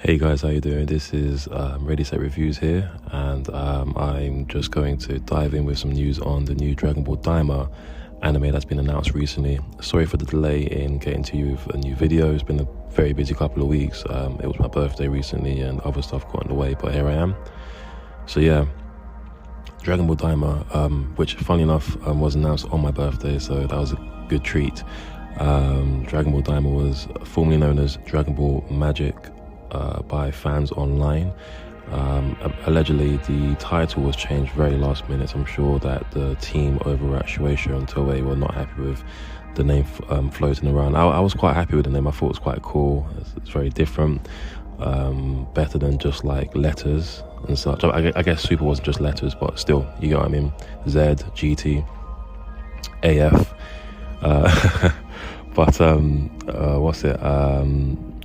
Hey guys, how you doing? This is Ready Set Reviews here, and I'm just going to dive in with some news on the new Dragonbal Daima anime that's been announced recently. Sorry for the delay in getting to you with a new video. It's been a very busy couple of weeks. It was my birthday recently and other stuff got in the way, but here I am. So yeah, Dragonbal Daima, which funny enough was announced on my birthday, so that was a good treat. Dragonbal Daima was formerly known as Dragonbal Magic by fans online. Allegedly, the title was changed very last minute. I'm sure that the team over at Shueisha and Toei were not happy with the name floating around. I was quite happy with the name. I thought it was quite cool. It's very different, better than just like letters and such. I guess Super wasn't just letters, but still, you get what I mean. Z, GT, AF. But what's it?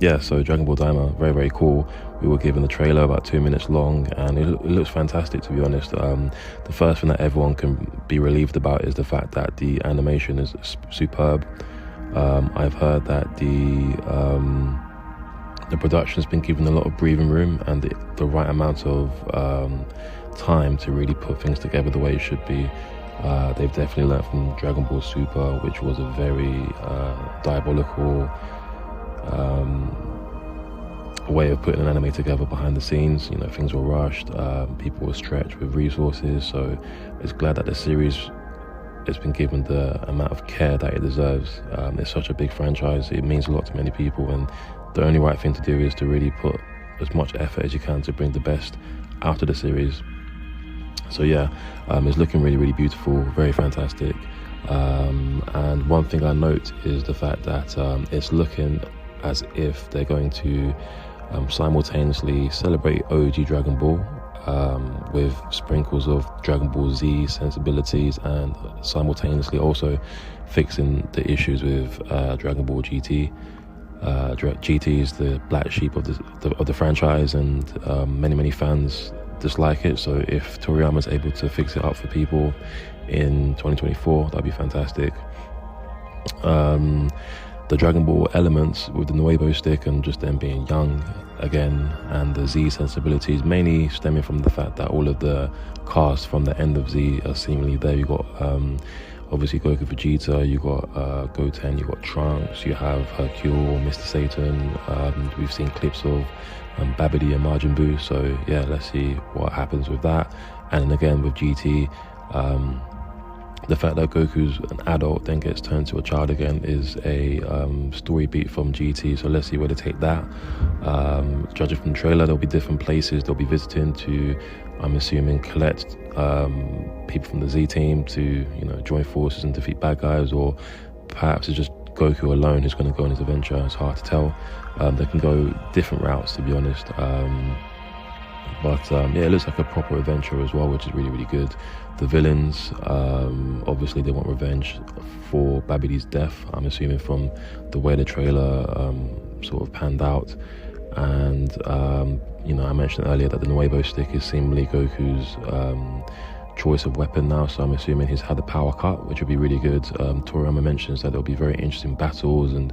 Yeah, so Dragonbal Daima, very, very cool. We were given the trailer about 2 minutes long, and it looks fantastic, to be honest. The first thing that everyone can be relieved about is the fact that the animation is superb. I've heard that the production's been given a lot of breathing room and the right amount of time to really put things together the way it should be. They've definitely learned from Dragon Ball Super, which was a very diabolical way of putting an anime together behind the scenes. You know, things were rushed, people were stretched with resources, so it's glad that the series has been given the amount of care that it deserves. It's such a big franchise, it means a lot to many people, and the only right thing to do is to really put as much effort as you can to bring the best out of the series. So yeah, it's looking really, really beautiful, very fantastic. And one thing I note is the fact that it's looking as if they're going to simultaneously celebrate OG Dragon Ball with sprinkles of Dragon Ball Z sensibilities, and simultaneously also fixing the issues with Dragon Ball GT. GT is the black sheep of the franchise, and many fans dislike it. So if Toriyama's able to fix it up for people in 2024, that'd be fantastic. The Dragon Ball elements with the Nuevo stick and just them being young again, and the Z sensibilities mainly stemming from the fact that all of the cast from the end of Z are seemingly there. You got obviously Goku, Vegeta, you got Goten, you got Trunks, you have Hercule, Mr. Satan. We've seen clips of Babidi and Majin Buu, so yeah, let's see what happens with that. And again with GT, the fact that Goku's an adult then gets turned to a child again is a story beat from GT, so let's see where they take that. Judging from the trailer, there'll be different places they'll be visiting to, I'm assuming, collect people from the Z team to, you know, join forces and defeat bad guys, or perhaps it's just Goku alone who's going to go on his adventure. It's hard to tell. They can go different routes, to be honest. But yeah, it looks like a proper adventure as well, which is really, really good. The villains, obviously they want revenge for Babidi's death, I'm assuming, from the way the trailer sort of panned out. And you know, I mentioned earlier that the Nuevo stick is seemingly Goku's choice of weapon now, so I'm assuming he's had the power cut, which would be really good. Toriyama mentions that there'll be very interesting battles, and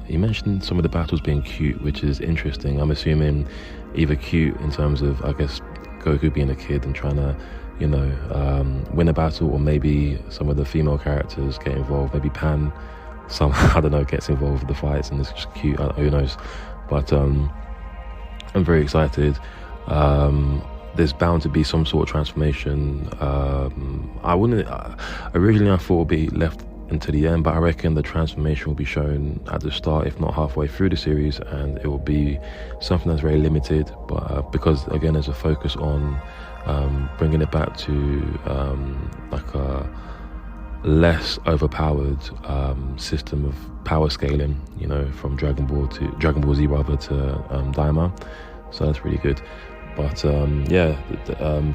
he mentioned some of the battles being cute, which is interesting. I'm assuming either cute in terms of, I guess, Goku being a kid and trying to, you know, win a battle, or maybe some of the female characters get involved. Maybe Pan somehow, I don't know, gets involved with the fights and it's just cute, who knows. But I'm very excited. There's bound to be some sort of transformation. Originally I thought it would be left until the end, but I reckon the transformation will be shown at the start, if not halfway through the series, and it will be something that's very limited, but because again there's a focus on bringing it back to like a less overpowered system of power scaling, you know, from Dragon Ball Z rather to Daima, so that's really good. But yeah,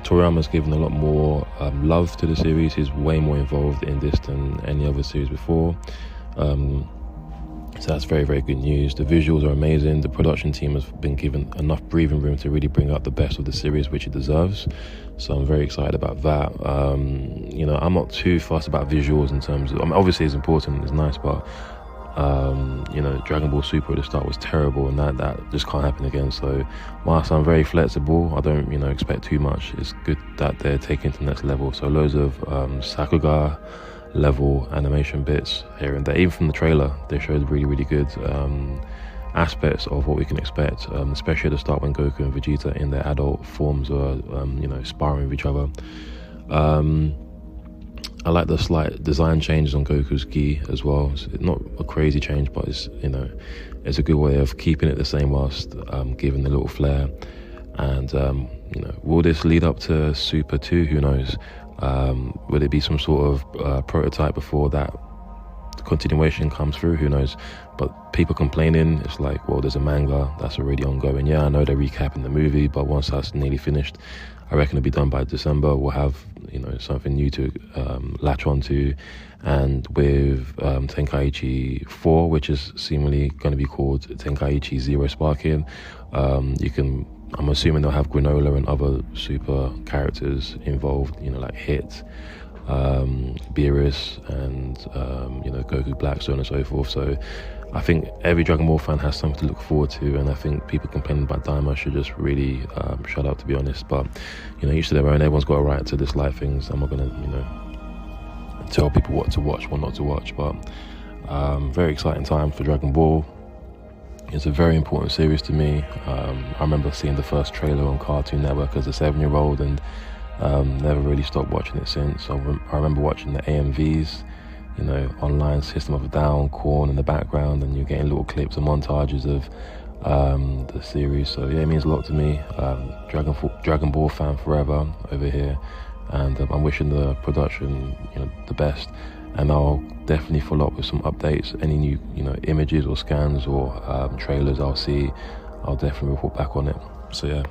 Toriyama's given a lot more love to the series. He's way more involved in this than any other series before. So that's very, very good news. The visuals are amazing. The production team has been given enough breathing room to really bring out the best of the series, which it deserves. So I'm very excited about that. You know, I'm not too fussed about visuals in terms of, I mean, obviously it's important, it's nice, but You know, Dragon Ball Super at the start was terrible, and that just can't happen again. So whilst I'm very flexible, I don't, you know, expect too much. It's good that they're taking it to the next level. So loads of Sakuga level animation bits here and there. Even from the trailer, they showed really good aspects of what we can expect, especially at the start when Goku and Vegeta in their adult forms are, you know, sparring with each other. I like the slight design changes on Goku's gi as well. It's not a crazy change, but it's, you know, it's a good way of keeping it the same whilst giving the little flair. And you know, will this lead up to Super 2? Who knows? Will it be some sort of prototype before that continuation comes through? Who knows? But people complaining, it's like, well, there's a manga that's already ongoing. Yeah, I know they're recapping the movie, but once that's nearly finished, I reckon it'll be done by December. We'll have, you know, something new to latch onto. And with Tenkaichi 4, which is seemingly going to be called Tenkaichi Zero Sparking, I'm assuming they'll have Granola and other super characters involved, you know, like Hit, Beerus, and you know, Goku Black, so on and so forth. So I think every Dragon Ball fan has something to look forward to, and I think people complaining about Daima should just really shut up, to be honest. But, you know, each to their own. Everyone's got a right to dislike things. I'm not gonna, you know, tell people what to watch, what not to watch. But very exciting time for Dragon Ball. It's a very important series to me. I remember seeing the first trailer on Cartoon Network as a 7-year-old, and never really stopped watching it since. I remember watching the AMVs, you know, online, System of a Down, Korn in the background, and you're getting little clips and montages of the series. So yeah, it means a lot to me. Dragon Ball fan forever over here, and I'm wishing the production, you know, the best. And I'll definitely follow up with some updates. Any new, you know, images or scans or trailers I'll see, I'll definitely report back on it. So yeah.